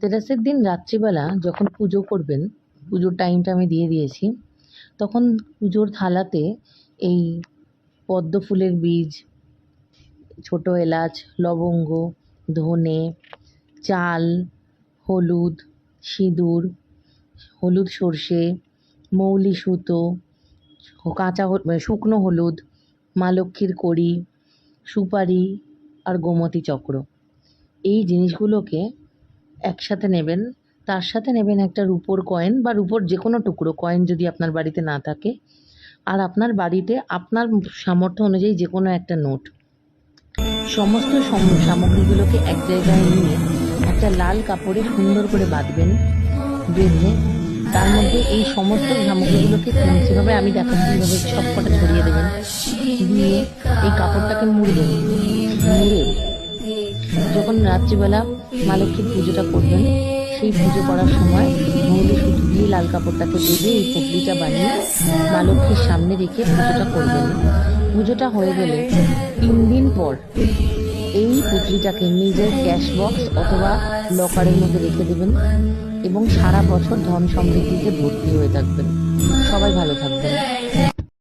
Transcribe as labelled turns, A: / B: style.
A: ধনতেরাসের দিন রাত্রিবেলা যখন পুজো করবেন, পুজোর টাইমটা আমি দিয়ে দিয়েছি, তখন পুজোর থালাতে এই পদ্ম ফুলের বীজ, ছোট এলাচ, লবঙ্গ, ধনে, চাল, হলুদ, সিঁদুর, হলুদ সর্ষে, মৌলি সুতো, শুকনো হলুদ, মা লক্ষ্মীর কড়ি, সুপারি আর গোমতী চক্র, এই জিনিসগুলোকে একসাথে নেবেন। তার সাথে নেবেন একটা রুপোর কয়েন বা রুপোর যে কোনো টুকরো কয়েন যদি আপনার বাড়িতে না থাকে, আর আপনার বাড়িতে আপনার সামর্থ্য অনুযায়ী যে কোনো একটা নোট। সমস্ত সামগ্রীগুলোকে এক জায়গায় নিয়ে একটা লাল কাপড়ে সুন্দর করে বাঁধবেন। বেঁধে তার মধ্যে এই সমস্ত সামগ্রীগুলোকে যেভাবে আমি দেখাচ্ছি এইভাবে সব কটা ছড়িয়ে দেবেন। দিয়ে এই কাপড়টাকে মুড়বেন। মুড়ে যখন রাত্রিবেলা মা লক্ষ্মীর পুজোটা করবেন, সেই পুজো করার সময় মৌলি সুতো দিয়ে লাল কাপড়টাকে বেঁধে এই পুটলিটা বানিয়ে মা লক্ষ্মীর সামনে রেখে পুজোটা করবেন। পুজোটা হয়ে গেলে 3 দিন পর এই পুটলিটাকে নিজের ক্যাশ বক্স অথবা লকারের মধ্যে রেখে দেবেন এবং সারা বছর ধন সমৃদ্ধিতে ভর্তি হয়ে থাকবেন। সবাই ভালো থাকবেন।